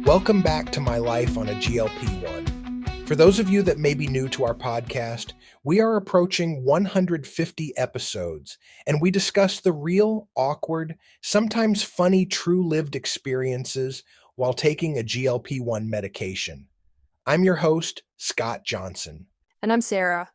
Welcome back to My Life on a GLP-1. For those of you that may be new to our podcast, we are approaching 150 episodes, and we discuss the real, awkward, sometimes funny, true lived experiences while taking a GLP-1 medication. I'm your host, Scott Johnson. And I'm Sarah.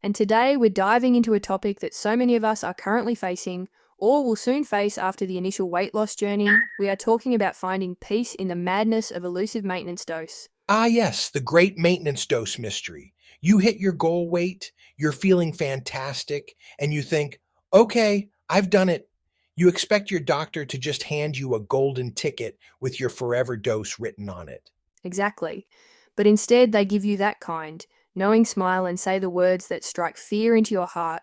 And today we're diving into a topic that so many of us are currently facing or will soon face after the initial weight loss journey. We are talking about finding peace in the madness of elusive maintenance dose. Ah, yes, the great maintenance dose mystery. You hit your goal weight, you're feeling fantastic, and you think, okay, I've done it. You expect your doctor to just hand you a golden ticket with your forever dose written on it. Exactly. But instead they give you that kind, knowing smile and say the words that strike fear into your heart.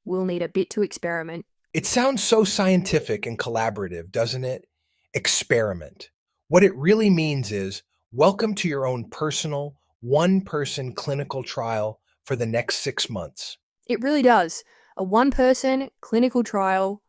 We'll need a bit to experiment. It sounds so scientific and collaborative, doesn't it? Experiment. What it really means is, welcome to your own personal, one-person clinical trial for the next 6 months. It really does. A one-person clinical trial.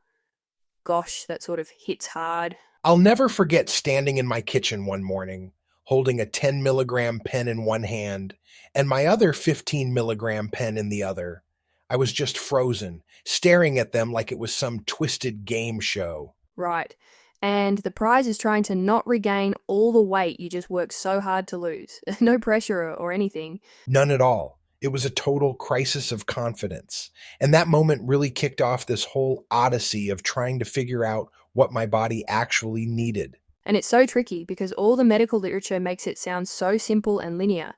Gosh, that sort of hits hard. I'll never forget standing in my kitchen one morning, holding a 10 milligram pen in one hand and my other 15 milligram pen in the other. I was just frozen, staring at them like it was some twisted game show. Right. And the prize is trying to not regain all the weight you just worked so hard to lose. No pressure or anything. None at all. It was a total crisis of confidence. And that moment really kicked off this whole odyssey of trying to figure out what my body actually needed. And it's so tricky because all the medical literature makes it sound so simple and linear.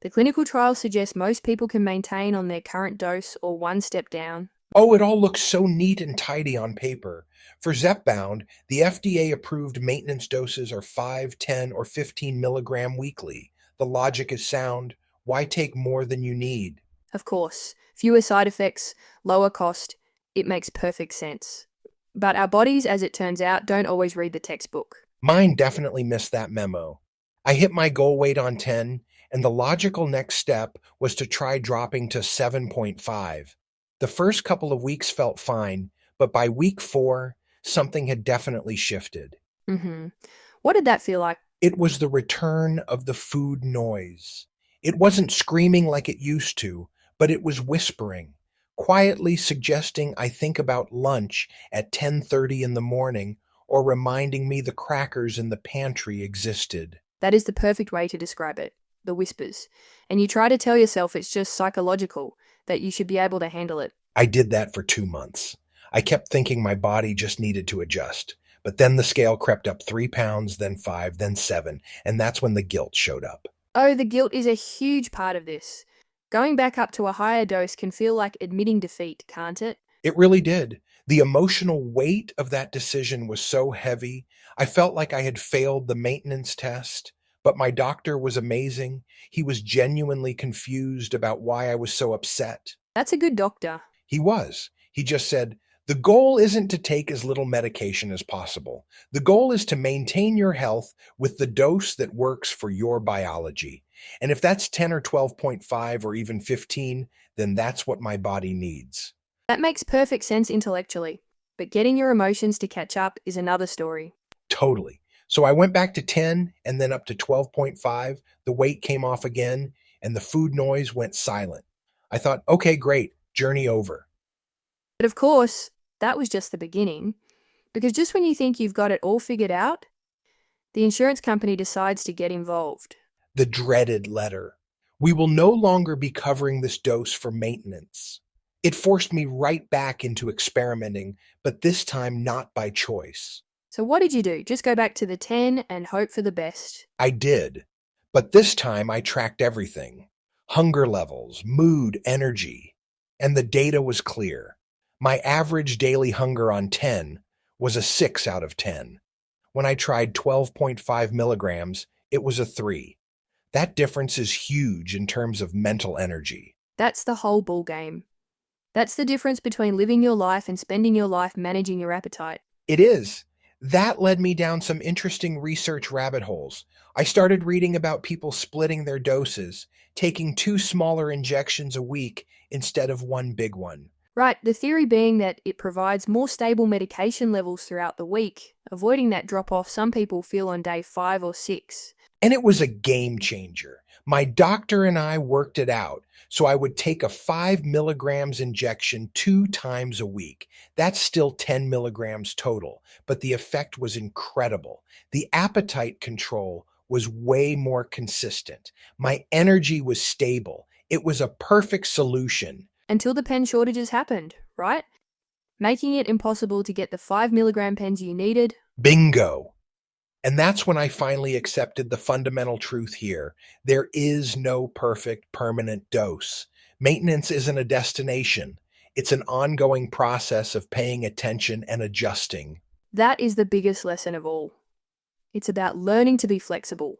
The clinical trials suggest most people can maintain on their current dose or one step down. Oh, it all looks so neat and tidy on paper. For Zepbound, the FDA-approved maintenance doses are 5, 10, or 15 milligram weekly. The logic is sound. Why take more than you need? Of course, fewer side effects, lower cost. It makes perfect sense. But our bodies, as it turns out, don't always read the textbook. Mine definitely missed that memo. I hit my goal weight on 10, and the logical next step was to try dropping to 7.5. The first couple of weeks felt fine, but by week 4, something had definitely shifted. What did that feel like? It was the return of the food noise. It wasn't screaming like it used to, but it was whispering, quietly suggesting I think about lunch at 10:30 in the morning or reminding me the crackers in the pantry existed. That is the perfect way to describe it. The whispers. And you try to tell yourself it's just psychological, that you should be able to handle it. I did that for 2 months. I kept thinking my body just needed to adjust. But then the scale crept up 3 pounds, then 5, then 7, and that's when the guilt showed up. Oh, the guilt is a huge part of this. Going back up to a higher dose can feel like admitting defeat, can't it? It really did. The emotional weight of that decision was so heavy. I felt like I had failed the maintenance test. But my doctor was amazing. He was genuinely confused about why I was so upset. That's a good doctor. He was. He just said, the goal isn't to take as little medication as possible. The goal is to maintain your health with the dose that works for your biology. And if that's 10 or 12.5 or even 15, then that's what my body needs. That makes perfect sense intellectually. But getting your emotions to catch up is another story. Totally. So I went back to 10 and then up to 12.5. The weight came off again and the food noise went silent. I thought, okay, great, journey over. But of course, that was just the beginning. Because just when you think you've got it all figured out, the insurance company decides to get involved. The dreaded letter. We will no longer be covering this dose for maintenance. It forced me right back into experimenting, but this time not by choice. So what did you do? Just go back to the 10 and hope for the best? I did, but this time I tracked everything. Hunger levels, mood, energy, and the data was clear. My average daily hunger on 10 was a 6 out of 10. When I tried 12.5 milligrams, it was a 3. That difference is huge in terms of mental energy. That's the whole ball game. That's the difference between living your life and spending your life managing your appetite. It is. That led me down some interesting research rabbit holes. I started reading about people splitting their doses, taking 2 smaller injections a week instead of one big one. Right, the theory being that it provides more stable medication levels throughout the week, avoiding that drop off some people feel on day 5 or 6. And it was a game changer. My doctor and I worked it out. So I would take a 5 milligrams injection 2 times a week. That's still 10 milligrams total, but the effect was incredible. The appetite control was way more consistent. My energy was stable. It was a perfect solution. Until the pen shortages happened, right? Making it impossible to get the 5 milligram pens you needed. Bingo. And that's when I finally accepted the fundamental truth here. There is no perfect permanent dose. Maintenance isn't a destination. It's an ongoing process of paying attention and adjusting. That is the biggest lesson of all. It's about learning to be flexible.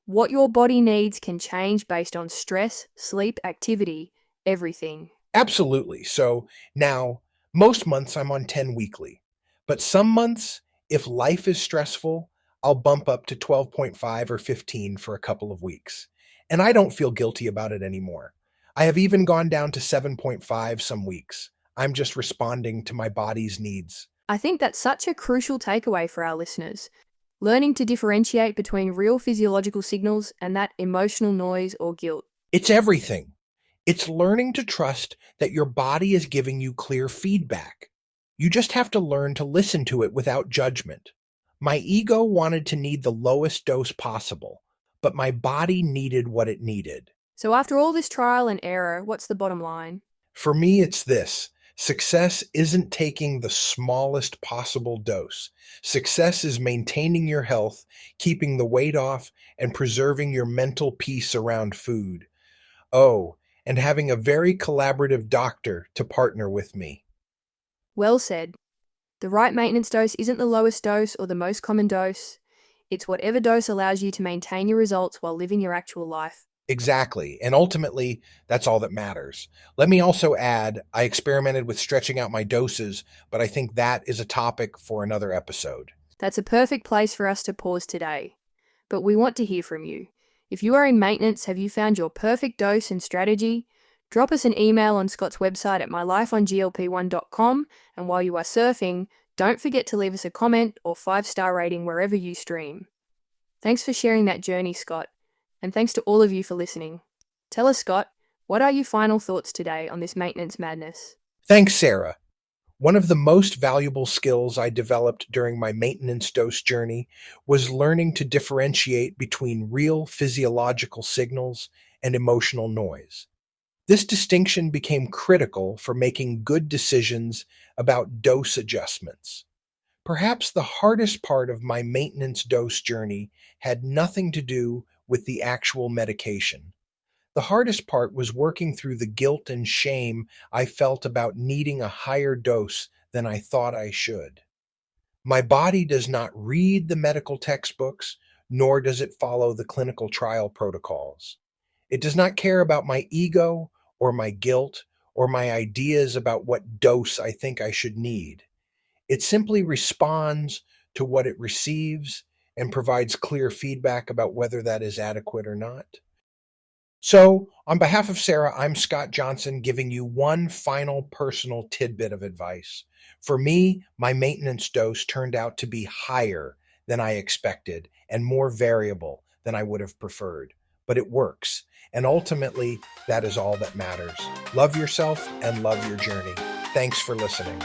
What your body needs can change based on stress, sleep, activity, everything. Absolutely. So now, most months I'm on 10 weekly, but some months, if life is stressful, I'll bump up to 12.5 or 15 for a couple of weeks. And I don't feel guilty about it anymore. I have even gone down to 7.5 some weeks. I'm just responding to my body's needs. I think that's such a crucial takeaway for our listeners. Learning to differentiate between real physiological signals and that emotional noise or guilt. It's everything. It's learning to trust that your body is giving you clear feedback. You just have to learn to listen to it without judgment. My ego wanted to need the lowest dose possible, but my body needed what it needed. So, after all this trial and error, what's the bottom line? For me, it's this. Success isn't taking the smallest possible dose. Success is maintaining your health, keeping the weight off, and preserving your mental peace around food. Oh, and having a very collaborative doctor to partner with me. Well said. The right maintenance dose isn't the lowest dose or the most common dose. It's whatever dose allows you to maintain your results while living your actual life. Exactly. And ultimately, that's all that matters. Let me also add, I experimented with stretching out my doses, but I think that is a topic for another episode. That's a perfect place for us to pause today. But we want to hear from you. If you are in maintenance, have you found your perfect dose and strategy? Drop us an email on Scott's website at mylifeonglp1.com, and while you are surfing, don't forget to leave us a comment or 5-star rating wherever you stream. Thanks for sharing that journey, Scott, and thanks to all of you for listening. Tell us, Scott, what are your final thoughts today on this maintenance madness? Thanks, Sarah. One of the most valuable skills I developed during my maintenance dose journey was learning to differentiate between real physiological signals and emotional noise. This distinction became critical for making good decisions about dose adjustments. Perhaps the hardest part of my maintenance dose journey had nothing to do with the actual medication. The hardest part was working through the guilt and shame I felt about needing a higher dose than I thought I should. My body does not read the medical textbooks, nor does it follow the clinical trial protocols. It does not care about my ego or my guilt or my ideas about what dose I think I should need. It simply responds to what it receives and provides clear feedback about whether that is adequate or not. So, on behalf of Sarah, I'm Scott Johnson giving you one final personal tidbit of advice. For me, my maintenance dose turned out to be higher than I expected and more variable than I would have preferred. But it works. And ultimately, that is all that matters. Love yourself and love your journey. Thanks for listening.